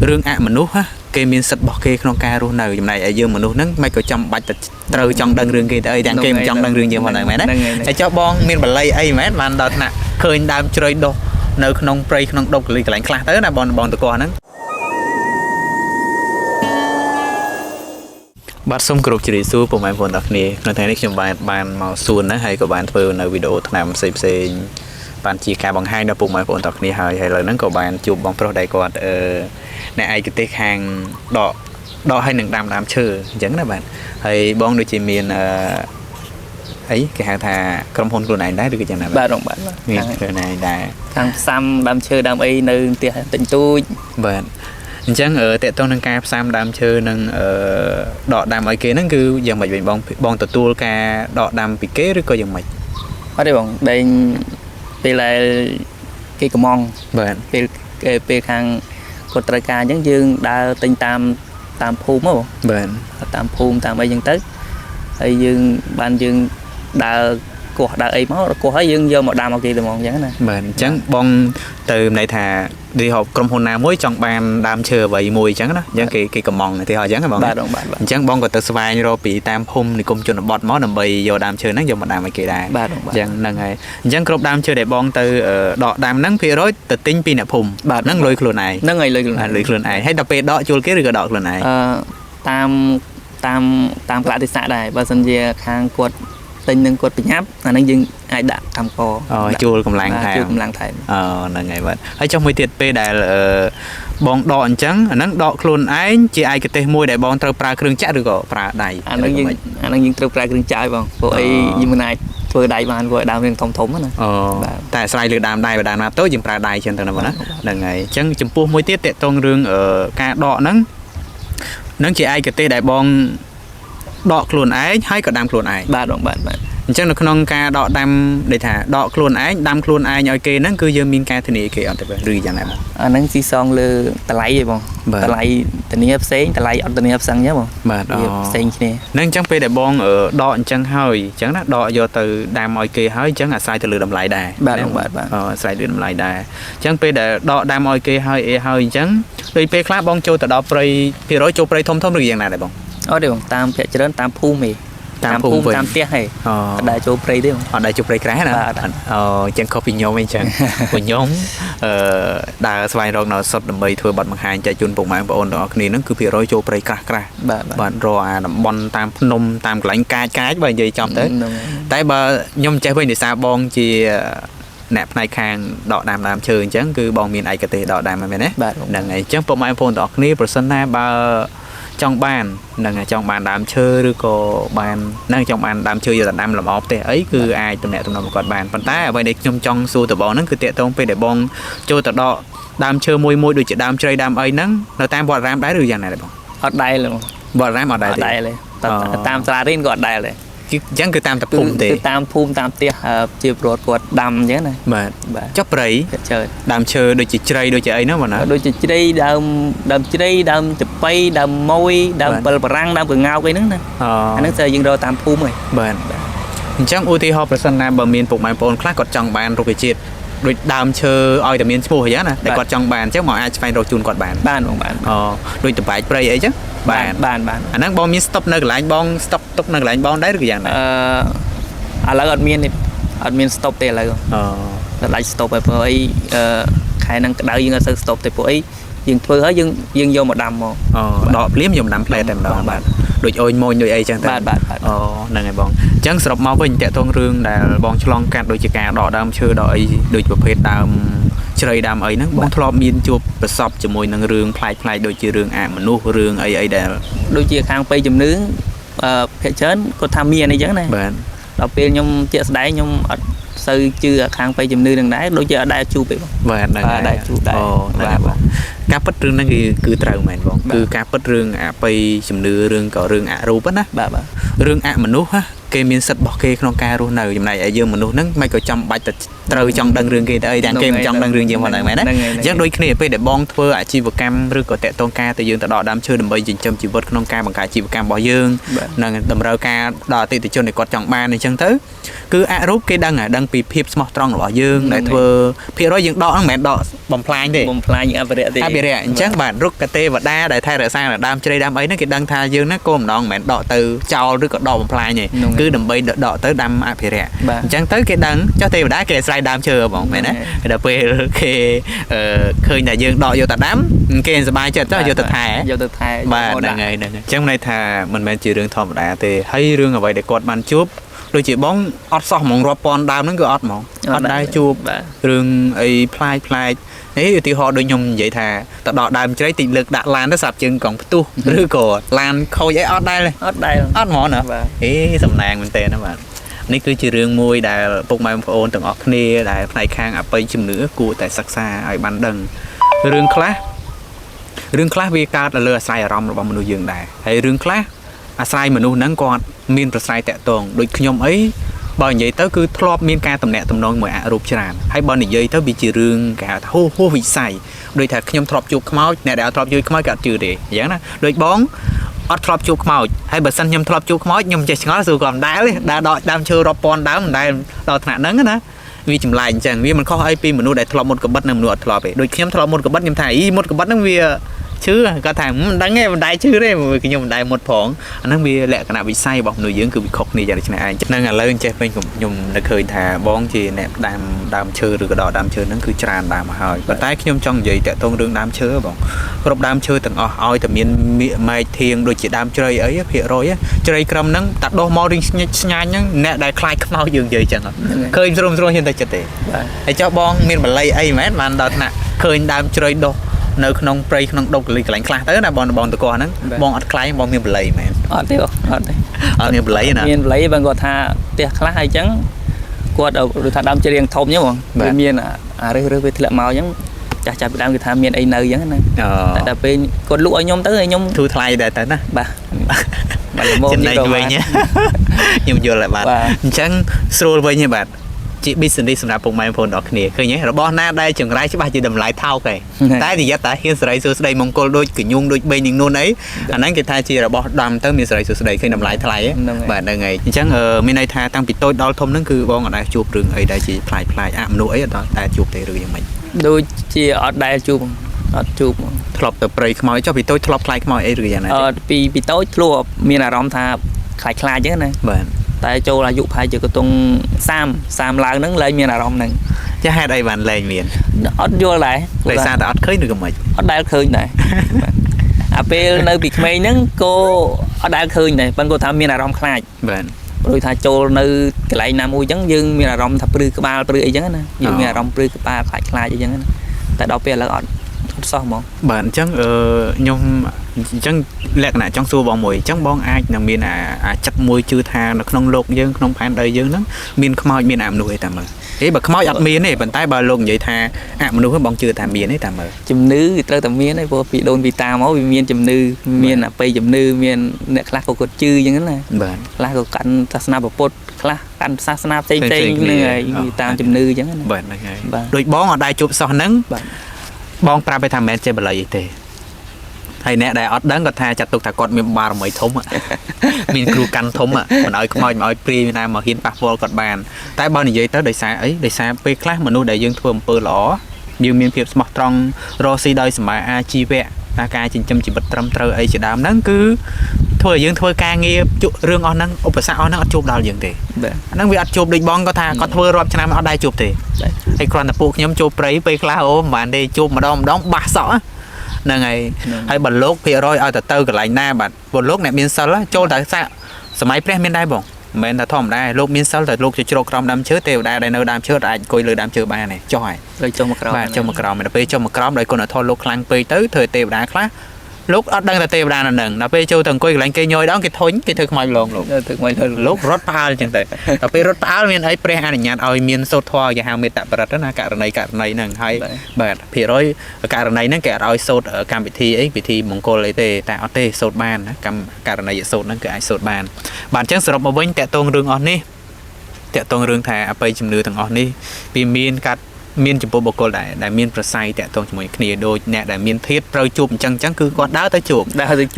រឿងអមនុស្សគេមានសិទ្ធិរបស់គេក្នុងការរស់នៅចំណែកឯយើងមនុស្សហ្នឹងមិនក៏ចាំបាច់ទៅត្រូវចង់ដឹងរឿងគេទៅអីទាំងគេមិនចង់ដឹងរឿងយើងផងហ្នឹងមែនទេហើយចុះបងមានបល័យអីមែនបានដល់ថ្នាក់ឃើញដើមជ្រៃដុះនៅក្នុងព្រៃក្នុងដុកកន្លែងខ្លះទៅណាបងតកហ្នឹងបាទសូមគោរពជម្រាបសួរពុកម៉ែបងប្អូនទាំងគ្នានៅថ្ងៃនេះខ្ញុំបានមកសួនណាហើយក៏បានធ្វើនៅវីដេអូថ្នាំផ្សេងបានជាការបង្ហាញដល់ពុកម៉ែបងប្អូនទាំងគ្នាហើយឥឡូវហ្នឹងក៏បានជួបបងប្រុសដែលគាត់អ្នកឯកទេសខាងដកឲ្យនឹងដើមឈើអញ្ចឹងណាបាទហើយបងដូចជាមានអីគេហៅថាក្រុមហ៊ុនខ្លួនឯងដែរឬក៏យ៉ាងណាបាទមានខ្លួនឯងដែរខាងផ្សំដើមឈើដើមអីនៅផ្ទះតិចតួចបាទអញ្ចឹងតើតើនឹងការផ្សំដើមឈើនឹងដកដើមឲ្យគេហ្នឹងគឺយ៉ាងម៉េចវិញបងទទួលការដកដើមពីគេឬក៏យ៉ាងម៉េចអត់ទេបងដេញពេលគេកំងបាទពេលខាងគាត់ត្រូវការអញ្ចឹងយើងដើរទិញតាមភូមិមកបាទតាមភូមិតាមអីអញ្ចឹងទៅហើយយើងដើរគោះដើរអីមកគោះហើយយើងយកមកដាំឲ្យគេទៅហ្មងអញ្ចឹងណាបាទអញ្ចឹងបងទៅន័យថាទីហោក្រុមហ៊ុនណាមួយចង់បានដើមឈើអ្វីមួយអញ្ចឹងណាអញ្ចឹងគេកំងទីហោអញ្ចឹងហ៎បងបាទអញ្ចឹងបងក៏ទៅស្វែងរកពីតាមភូមិនិគមជនបទមកដើម្បីយកដើមឈើហ្នឹងយកមកដាំឲ្យគេដែរបាទអញ្ចឹងហ្នឹងហើយអញ្ចឹងគ្រប់ដើមឈើដែលបងទៅដកដើមហ្នឹងភាគរយទៅទិញពីអ្នកភូមិហ្នឹងលុយខ្លួនឯងហ្នឹងហើយលុយខ្លួនឯងហើយដល់ពេលដកជួលគេឬក៏ដកខ្លួនឯងតាមកលៈទេសៈដែរបើសិនជាខាងគាត់ទិញនឹងគាត់ប្រញាប់អាហ្នឹងយើងអាចដាក់កម្មកជួលកម្លាំងថែមហ្នឹងហើយបាទហើយចុះមួយទៀតពេលដែលបងដកអញ្ចឹងអាហ្នឹងដកខ្លួនឯងជាឯកទេសមួយដែលបងត្រូវប្រើគ្រឿងចាក់ឬក៏ប្រើដៃអាហ្នឹងយើងត្រូវប្រើគ្រឿងចាក់បងព្រោះអីយើងមិនអាចធ្វើដៃបានព្រោះដើមរឿងធំណាតែអាស្រ័យលើដើមដៃបើដើមណាតូចយើងប្រើដៃចឹងទៅណាបងណាហ្នឹងហើយអញ្ចឹងចំពោះមួយទៀតតកតងរឿងការដកហ្នឹងជាឯកទេសដែលបងដកខ្លួនឯងហើយក៏ដាំខ្លួនឯងបាទអញ្ចឹងនៅក្នុងការដកដាំដូចថាដកខ្លួនឯងដាំខ្លួនឯងឲ្យគេហ្នឹងគឺយើងមានការធានាគេអត់ទេឬយ៉ាងណាបងអាហ្នឹងស៊ីសងលើតម្លៃទេបងតម្លៃធានាផ្សេងតម្លៃអត់ធានាផ្សេងទេបងបាទផ្សេងគ្នាហ្នឹងអញ្ចឹងពេលដែលបងដកអញ្ចឹងហើយអញ្ចឹងណាដកយកទៅដាំឲ្យគេហើយអញ្ចឹងអាស្រ័យទៅលើតម្លៃដែរបាទអាស្រ័យលើតម្លៃដែរអញ្ចឹងពេលដែលដកដាំឲ្យគេហើយអញ្ចឹងដូចពេលខ្លះបងចូលទៅដល់ព្រៃភាគរយចូលព្រៃធំឬយ៉ាងណាដែរបងអត់ទេបងតាមភាគច្រើនតាមភូមិឯងតាមផ្ទះហេអត់ដែរចូលព្រៃទេអត់ដែរចូលព្រៃក្រាស់ណាអញ្ចឹងខុសពីខ្ញុំអីចឹងពួកខ្ញុំដើរស្វែងរកនៅសុទ្ធដើម្បីធ្វើបទបង្ហាញចែកជូនពុកម៉ែបងប្អូនទាំងអស់គ្នាហ្នឹងគឺភាគរយចូលព្រៃក្រាស់បាទរកអាតំបន់តាមភ្នំតាមកន្លែងកាចបើនិយាយចំទៅតែបើខ្ញុំចេះវិញដោយសារបងជាអ្នកផ្នែកខាងដកដើមឈើអញ្ចឹងគឺបងមានឯកទេសដកដើមមែនទេហ្នឹងហើយអញ្ចឹងពុកម៉ែបងប្អូនទាំងអស់គ្នាប្រសិនណាបើចង់បាននឹងចង់បានដើមឈើឬក៏បាននឹងចង់បានដើមឈើយកទៅដាំលម្អផ្ទះអីគឺអាចតំណែងគាត់បានប៉ុន្តែអ្វីដែលខ្ញុំចង់សួរទៅបងហ្នឹងគឺតាក់ទងពេលដែលបងចូលទៅដកដើមឈើមួយដូចជាដើមជ្រៃដើមអីហ្នឹងនៅតាមវត្តអារាមដែរឬយ៉ាងណាដែរបងអត់ដែរបងវត្តអារាមអត់ដែរទេតាមសាលារៀនក៏អត់ដែរទេអញ្ចឹងគឺតាមភូមិទេគឺតាមភូមិតាមផ្ទះជាប្រវត្តិគាត់ដាំអញ្ចឹងណាបាទចុះព្រៃដើមឈើដូចជាជ្រៃដូចជាអីហ្នឹងបងណាដូចជាជ្រៃដើមជ្រៃដើមចប៉ីដើមម៉ួយដើមពិលបារាំងដើមកង្កោកអីហ្នឹងណាអាហ្នឹងស្អីយើងរកតាមភូមិហ៎បាទអញ្ចឹងឧទាហរណ៍ប្រសិនណាបើមានពុកម៉ែបងប្អូនខ្លះគាត់ចង់បានរុក្ខជាតិដូចដើមឈើឲ្យតែមានឈ្មោះអញ្ចឹងណាតែគាត់ចង់បានអញ្ចឹងមកអាចស្វែងរកជូនគាត់បានដូចតបែកព្រៃអីចឹងបានអាហ្នឹងបងមានស្តុកនៅកន្លែងបងស្តុកទុកនៅកន្លែងបងដែរឬយ៉ាងណាឥឡូវអត់មានស្តុកទេឥឡូវតែដាច់ស្តុកហើយព្រោះអីខែហ្នឹងក្តៅយើងអត់សូវស្តុកទេព្រោះអីយើងធ្វើហើយយើងយកមកដាំមកដកភ្លាមយកមកដាំផ្លែតែម្ដងបាទដូចអូនម៉ូនដូចអីចឹងទៅបាទហ្នឹងហើយបងអញ្ចឹងសរុបមកវិញតាក់ទងរឿងដែលបងឆ្លងកាត់ដូចជាការដកដើមឈើដកអីដូចប្រភេទដើមជ្រៃដើមអីហ្នឹងបងធ្លាប់មានជួបប្រសពជាមួយនឹងរឿងប្លែកដូចជារឿងអមនុស្សរឿងអីដែលដូចជាខាងពេជំនឿភាគច្រើនគាត់ថាមានអីចឹងណាបាទដល់ពេលខ្ញុំជាក់ស្ដែងខ្ញុំអត់សូវជឿខាងពេជំនឿនឹងដែរដូចជាអត់ដែរជួបទេបងបាទហ្នឹងហើយដែរជួបដែរបាទបងការពិតរឿងហ្នឹងគឺត្រូវមែនបងគឺការពិតរឿងអបិយជំនឿរឿងក៏រឿងអរូបណាបាទរឿងអមនុស្សគេមានសិទ្ធិរបស់គេក្នុងការរស់នៅចំណែកឯយើងមនុស្សហ្នឹងមិនក៏ចាំបាច់ទៅ ត្រូវចង់ដឹងរឿងគេទៅអីទាំងគេមិនចង់ដឹងរឿងយើងផងហ្នឹងមែនណាអញ្ចឹងដូចគ្នាពេលដែលបងធ្វើអាជីវកម្មឬក៏តាក់ទងការទៅយើងទៅដកដើមឈើដើម្បីចិញ្ចឹមជីវិតក្នុងការបង្កើតជីវកម្មរបស់យើងនិងតម្រូវការដល់អតិថិជនដែលគាត់ចង់បានអញ្ចឹងទៅគឺអរូបគេដឹងពីភាពស្មោះត្រង់របស់យើងដែលធ្វើភាគរយយើងដកហ្នឹងមិនមែនដកបំផ្លាញទេបំផ្លាញអភិរក្សទេអភិរក្សអញ្ចឹងបាទរុក្ខទេវតាដែលថែរក្សាដើមជ្រៃដើមអីហ្នឹងគេដឹងថាយើងហ្នឹងគោលម្ដងមិនមែនដកទៅចោលឬក៏ដកបំផ្លាញទេគឺដើម្បីដកទៅដាំអភិរក្សអញ្ចឹងទៅគេដឹងចុះទេវតាគេអាស្រ័យដើមឈើបងមែនណាដល់ពេលគេឃើញតែយើងដកយកទៅដាំគេសប្បាយចិត្តចុះយកទៅថែបាទហ្នឹងហើយអញ្ចឹងន័យថាមិនមែនជារឿងធម្មតាទេហើយរឿងអ្វីដែលគាត់បានជួបដូចជាបងអត់សោះហ្មងរាប់ពាន់ដើមហ្នឹងគឺអត់ហ្មងអត់ដែរជួបរឿងអីប្លែកនេះឧទាហរណ៍ដូចខ្ញុំនិយាយថាទៅដកដើមជ្រៃតិចលើកដាក់ឡានទៅស្រាប់ជើងកង់ផ្ទុះឬក៏ឡានខូចអីអត់ដែរអត់ហ្មងណាសំណាងមែនតើណាបាទនេះគឺជារឿងមួយដែលពុកម៉ែបងប្អូនទាំងអស់គ្នាដែលផ្នែកខាងអបិយជំនឿគួរតែសិក្សាឲ្យបានដឹងរឿងខ្លះវាកើតទៅលើអាស្រ័យអារម្មណ៍របស់មនុស្សយើងដែរហើយរឿងខ្លះអាស្រ័យមនុស្សហ្នឹងគាត់មានប្រស័យតាក់ទងដូចខ្ញុំអីបើនិយាយទៅគឺធ្លាប់មានការតំណាក់តំណងមួយអរូបច្រើនហើយបើនិយាយទៅវាជារឿងគេហៅថាហួសវិស័យដូចថាខ្ញុំធ្លាប់ជួបខ្មោចអ្នកដែលធ្លាប់ជួបខ្មោចក៏អត់ជឿទេអញ្ចឹងណាដូចបងអត់ធ្លាប់ជួបខ្មោចហើយបើសិនខ្ញុំធ្លាប់ជួបខ្មោចខ្ញុំចេះឆ្ងល់សួរគាត់មិនដែលទេដែលដកដើមឈើរាប់ពាន់ដើមមិនដែលដល់ថ្នាក់ហ្នឹងណាវាចម្លែកអញ្ចឹងវាមិនខុសអីពីមនុស្សដែលធ្លាប់មុតក្បិតនិងមនុស្សអត់ធ្លាប់ទេដូចខ្ញុំធ្លាប់មុតក្បិតខ្ញុំថាមុតក្បិតហ្នឹងវាឈឺគាត់ថាមិនដឹងទេមិនដែរឈឺទេខ្ញុំមិនដែរមុតផងអាហ្នឹងវាលក្ខណៈវិស័យរបស់មនុស្សយើងគឺវាខុសគ្នាយ៉ាងដូច្នេះឯងហ្នឹងឥឡូវចេះពេញខ្ញុំនឹកឃើញថាបងជាអ្នកដើមឈើឬក៏ដកដើមឈើហ្នឹងគឺច្រើនដើមមកហើយប៉ុន្តែខ្ញុំចង់និយាយតាក់ទងរឿងដើមឈើបងគ្រប់ដើមឈើទាំងអស់ឲ្យតែមានមែកធៀងដូចជាដើមជ្រៃអីភាគរយជ្រៃក្រឹមហ្នឹងតាដុះមករៀងស្ញាច់ហ្នឹងអ្នកដែលខ្លាចខ្មោចយើងនិយាយចឹងឃើញស្រួលហ៊ានតែចិត្តទេហើយចុះបងមានបល័យអីមែនបានដល់ថ្នាក់ឃើញដើមជ្រៃដុះនៅក្នុងព្រៃក្នុងដុកកន្លែងខ្លះទៅណាបងតកោហ្នឹងបងអត់ខ្លាញ់បងមានបល័យមែនអត់ទេអត់មានបល័យណាមានបល័យបងគាត់ថាផ្ទះខ្លះអីចឹងគាត់ឬថាដើមជ្រៀងធំចឹងបងវាមានអារើសវាធ្លាក់មកចឹងចាស់ពីដើមគឺថាមានអីនៅចឹងណាតែដល់ពេលគាត់លក់ឲ្យខ្ញុំទៅឲ្យខ្ញុំធូរថ្លៃដែរទៅណាបាទល្មមចំណេញវិញខ្ញុំយល់ហើយបាទអញ្ចឹងស្រួលវិញទេបាទជា business សម្រាប់ពុកម៉ែបងប្អូនទាំងគ្នាឃើញទេរបស់ណាដែលចង្រៃច្បាស់ជាតម្លៃថោកឯងតែនិយាយតែហ៊ានសេរីសួស្ដីមង្គលដូចកញ្ញុងដូចបេងនឹងនួនអីអាហ្នឹងគេថាជារបស់ដំទៅមានសេរីសួស្ដីឃើញតម្លៃថ្លៃបាទហ្នឹងហើយអញ្ចឹងមានន័យថាតាំងពីតូចដល់ធំហ្នឹងគឺបងអត់ដែលជួបរឿងអីដែលជាប្លែកមនុស្សអីអត់ដែលជួបទេឬយ៉ាងម៉េចដូចជាអត់ដែលជួបអត់ជួបធ្លាប់ទៅព្រៃខ្មោចចុះពីតូចធ្លាប់ខ្លាចខ្មោចអីឬយ៉ាងណាអត់ពីតូចធ្លាប់មានអារម្មណ៍ថាខ្លាចអញ្ចឹងណាបាទតែចូលអាយុប្រហែលជាកតុង30ឡើងហ្នឹងលែងមានអារម្មណ៍ហ្នឹងចាហេតុអីបានលែងមានអត់យល់ដែរដោយសារតែអត់ឃើញឬក៏មិនអត់ដែលឃើញដែរអាពេលនៅពីក្មេងហ្នឹងក៏អត់ដែលឃើញដែរប៉ុន្តែគាត់ថាមានអារម្មណ៍ខ្លាចបាទព្រោះថាចូលនៅកន្លែងណាមួយអញ្ចឹងយើងមានអារម្មណ៍ថាព្រឺក្បាលព្រឺអីចឹងណាយើងមានអារម្មណ៍ព្រឺក្បាលខ្លាចអីចឹងណាតែដល់ពេលឥឡូវអត់សោះហ្មងបាទអញ្ចឹងខ្ញុំអញ្ចឹងលក្ខណៈចង់សួរបងមួយអញ្ចឹងបងអាចនឹងមានអាចិត្តមួយជឿថានៅក្នុងโลกយើងក្នុងផែនដីយើងហ្នឹងមានខ្មោចមានអមនុស្សអីតាមមើលបើខ្មោចអត់មានទេប៉ុន្តែបើលោកនិយាយថាអមនុស្សបងជឿថាមានទេតាមមើលជំនឿគឺត្រូវតែមានទេព្រោះពីដូនពីតាមកវាមានជំនឿមានអបិយជំនឿមានអ្នកខ្លះក៏គាត់ជឿអញ្ចឹងណាបាទខ្លះក៏កាន់សាសនាពុទ្ធខ្លះកាន់សាសនាផ្សេងហ្នឹងហើយតាមជំនឿអញ្ចឹងណាបាទហ្នឹងហើយដូចបងអត់ដែរជួបសោះហ្នឹងបងប្រាប់ឲ្យថាមិនមែនចេះបល័យអីទេហើយអ្នកដែលអត់ដឹងគាត់ថាចាត់ទុកថាគាត់មានបារមីធំមានគ្រូកាន់ធំមិនឲ្យខ្មោចមិនឲ្យព្រាយណាមកហ៊ានប៉ះពាល់គាត់បានតែបើនិយាយទៅដោយសារអីដោយសារពេលខ្លះមនុស្សដែលយើងធ្វើអំពើល្អយើងមានភាពស្មោះត្រង់រកស៊ីដោយសម្មាអាជីវៈថាការចិញ្ចឹមជីវិតត្រឹមត្រូវអីជាដើមហ្នឹងគឺធ្វើឲ្យយើងធ្វើការងាររឿងអស់ហ្នឹងឧបសគ្គអស់ហ្នឹងអត់ជួបដល់យើងទេហ្នឹងវាអត់ជួបដូចបងគាត់ថាគាត់ធ្វើរាប់ឆ្នាំអត់ដែរជួបទេហើយគ្រាន់តែពួកខ្ញុំជួបព្រៃពេលខ្លះអូមិនបានទេជួបម្ដងបាសសក់ហ្នឹងហើយបើលោកភាគរយឲ្យទៅកន្លែងណាបាទព្រោះលោកអ្នកមានសិលចូលតែសាក់សម័យព្រះមានដែរបងមិនមែនថាធម្មតាលោកមានសិលតែលោកទៅជ្រកក្រោមដើមឈើទេវតាដែលនៅដើមឈើអាចអង្គុយលើដើមឈើបានទេចុះហើយលើចុះមកក្រោមបាទចុះមកក្រោមដល់ពេលចុះមកក្រោមដោយគុណធម៌លោកខ្លាំងពេកទៅធ្វើទេវតាខ្លះលោកអត់ដឹងថាទេវតានៅនឹងដល់ពេលចូលទៅអង្គុយកន្លែងគេញយដងគេធុញគេធ្វើខ្មោចលងលោកធ្វើខ្មោចលោករត់ផ្អើលចឹងទៅដល់ពេលរត់ផ្អើលមានអីព្រះអនុញ្ញាតឲ្យមានសូត្រធម៌គេហៅមេត្តបរិទ្ធណាករណីហ្នឹងហើយបាទភាគរយករណីហ្នឹងគេអត់ឲ្យសូត្រកម្មវិធីអីពិធីមង្គលអីទេតែអត់ទេសូត្របានណាកម្មករណីសូត្រហ្នឹងគឺអាចសូត្របានបាទអញ្ចឹងសរុបមកវិញតកតងរឿងអស់នេះ តាក់ទងរឿងថាអបិយជំនឿទាំងអស់នេះវាមានចំពោះបុគ្គលដែលមានប្រស័យតាក់ទងជាមួយគ្នាដូចអ្នកដែលមានធាតុត្រូវជួបអញ្ចឹងគឺគាត់ដើរទៅជួប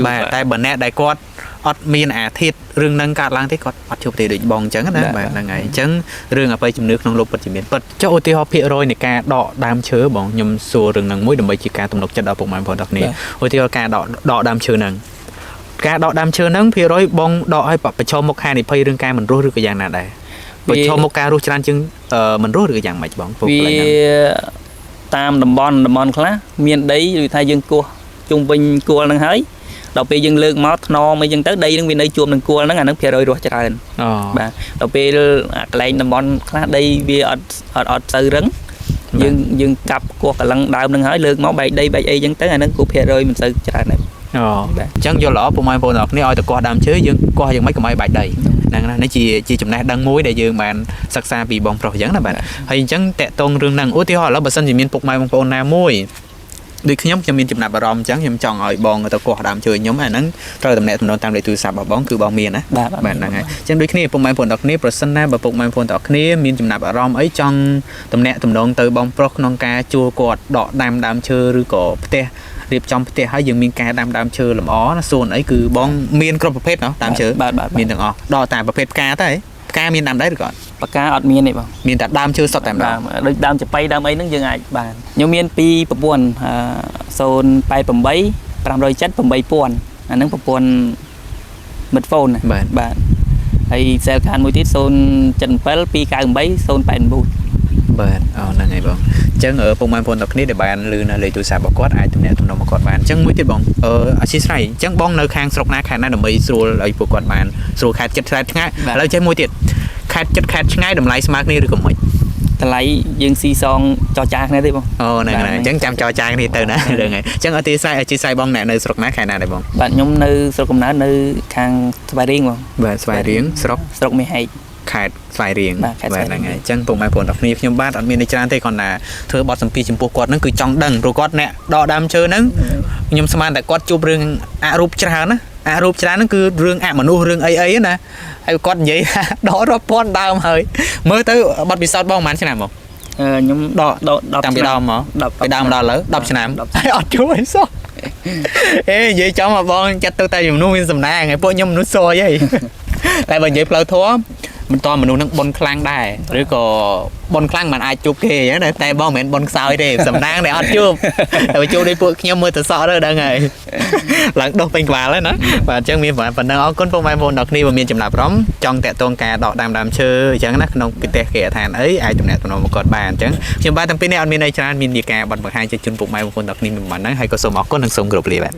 បាទតែបើអ្នកដែលគាត់អត់មានអាធាតុរឿងហ្នឹងកើតឡើងទេគាត់អត់ជួបទេដូចបងអញ្ចឹងណាបាទហ្នឹងហើយអញ្ចឹងរឿងអបិយជំនឿក្នុងលោកពិតជាមានពិតចុះឧទាហរណ៍ភាគរយនៃការដកដើមឈើបងខ្ញុំសួររឿងហ្នឹងមួយដើម្បីជាការទំនុកចិត្តដល់ពុកម៉ែបងប្អូនទាំងគ្នាឧទាហរណ៍ការដកដើមឈើហ្នឹងការដកដើមឈើហ្នឹងភាគរយបងដកឲ្យប្រឈមមុខហានិភ័យរឿងការមិនរស់ឬក៏យ៉ាងណាដែរប្រឈមមុខការរស់ច្រើនជាងមិនរស់ឬក៏យ៉ាងម៉េចបងពុកកន្លែងហ្នឹងតាមតំបន់ខ្លះមានដីឬថាយើងគោះជុំវិញគល់ហ្នឹងហើយដល់ពេលយើងលើកមកថ្នមអីចឹងទៅដីហ្នឹងវានៅជួបនឹងគល់ហ្នឹងអាហ្នឹងភាគរយរស់ច្រើនបាទដល់ពេលកន្លែងតំបន់ខ្លះដីវាអត់ទៅរឹងយើងកាប់គោះកន្លងដើមហ្នឹងហើយលើកមកបែកដីបែកអីចឹងទៅអាហ្នឹងគូភាគរយមិនសូវច្រើនដែរអញ្ចឹងយល់ល្អពុកម៉ែបងប្អូនទាំងគ្នាឲ្យតែកោះដើមឈើយើងកោះយ៉ាងម៉េចកុំឲ្យបាច់ដីហ្នឹងណានេះជាចំណេះដឹងមួយដែលយើងបានសិក្សាពីបងប្រុសអញ្ចឹងណាបាទហើយអញ្ចឹងតកតងរឿងហ្នឹងឧទាហរណ៍ឥឡូវបើសិនជាមានពុកម៉ែបងប្អូនណាមួយដូចខ្ញុំមានចំណាប់អារម្មណ៍អញ្ចឹងខ្ញុំចង់ឲ្យបងទៅកោះដើមឈើខ្ញុំអាហ្នឹងត្រូវតំណែងតាមលេខទូរស័ព្ទរបស់បងគឺបងមានណាបាទហ្នឹងហើយអញ្ចឹងដូចគ្នាពុកម៉ែបងប្អូនទាំងគ្នាប្រសិនណាបើពុកម៉ែបងប្អូនទាំងគ្នាមានចំណាប់អារម្មណ៍អីចង់តំណែងទៅបងប្រុសក្នុងការជួលគាត់ដកដើមឈើឬក៏ផ្ទះរៀបចំផ្ទះហើយយើងមានការដើមឈើលម្អណាសួនអីគឺបងមានគ្រប់ប្រភេទណាដើមឈើមានទាំងអស់ដកតែប្រភេទផ្កាទៅផ្កាមានដើមដែរឬក៏ផ្កាអត់មានទេបងមានតែដើមឈើសុទ្ធតែម្ដងដូចដើមចបៃដើមអីហ្នឹងយើងអាចបានខ្ញុំមានពីប្រព័ន្ធ088 507 8000អាហ្នឹងប្រព័ន្ធមិត្តហ្វូនបាទហើយ cell card មួយទៀត077 298 089បាទហ្នឹងហើយបងអញ្ចឹងពុកម៉ែបងប្អូនទាំងគ្នាដែលបានឮនៅលេខទូរស័ព្ទរបស់គាត់អាចទំនាក់ទំនងមកគាត់បានអញ្ចឹងមួយទៀតបងអធិស្ឋានអញ្ចឹងបងនៅខាងស្រុកណាខេត្តណាដើម្បីស្រួលឲ្យពួកគាត់បានស្រួលខេត្តចិត្តខេត្តឆ្ងាយឥឡូវចេះមួយទៀតខេត្តចិត្តខេត្តឆ្ងាយតម្លៃស្មើគ្នាឬក៏មិនតម្លៃយើងស៊ីសងចរចាគ្នាទេបងហ្នឹងហើយអញ្ចឹងចាំចរចាគ្នាទៅណារឿងហើយអញ្ចឹងអធិស្ឋានបងអ្នកនៅស្រុកណាខេត្តណាដែរបងបាទខ្ញុំនៅស្រុកកំណើតនៅខាងស្វាយរៀងបងបាទស្វាយរៀងស្រុកមេហែកខេត្តស្វាយរៀងបាទហ្នឹងហើយអញ្ចឹងពុកម៉ែបងប្អូនទាំងគ្នាខ្ញុំបាទអត់មានន័យច្រើនទេគ្រាន់តែធ្វើបទសម្ភាសន៍ចំពោះគាត់ហ្នឹងគឺចង់ដឹងព្រោះគាត់អ្នកដកដើមឈើហ្នឹងខ្ញុំស្មានតែគាត់ជួបរឿងអរូបច្រើនណាអរូបច្រើនហ្នឹងគឺរឿងអមនុស្សរឿងអីណាហើយគាត់និយាយដករាប់ពាន់ដើមហើយមើលទៅបទពិសោធន៍បងប្រហែលឆ្នាំមកខ្ញុំដកតាំងពីដើមមកពីដើមដល់ឥឡូវ10ឆ្នាំហើយអត់ជួបអីសោះនិយាយចំមកបងចាត់ទៅតែមនុស្សមានសំណាងហើយពួកខ្ញុំមនុស្សសយហីតែបើនិយាយផ្លូវធម៌មិនតមនុស្សនឹងបុនខ្លាំងដែរឬក៏បុនខ្លាំងមិនអាចជួបគេណាតែបងមិនមែនបុនខ្សោយទេសំណាងដែលអត់ជួបតែជួបដូចពួកខ្ញុំមើលទៅសក់ទៅដឹងហើយឡើងដុសពេញក្បាលហើយណាបាទអញ្ចឹងមានប៉ុណ្ណឹងអរគុណពុកម៉ែបងប្អូនដល់គ្នាបើមានចំណាប់អារម្មណ៍ចង់តាក់ទងការដកដើមឈើអញ្ចឹងណាក្នុងប្រទេសគេឋានអីអាចទំនាក់ទំនងមកគាត់បានអញ្ចឹងខ្ញុំបាទទាំងពីរនេះអត់មានអីច្រើនមាននីការបាត់បង្ហាញជជូនពុកម៉ែបងប្អូនដល់គ្នាមិនប៉ុណ្ណឹងហើយក៏សូមអរគុណនិងសូមគោរពលាបាទ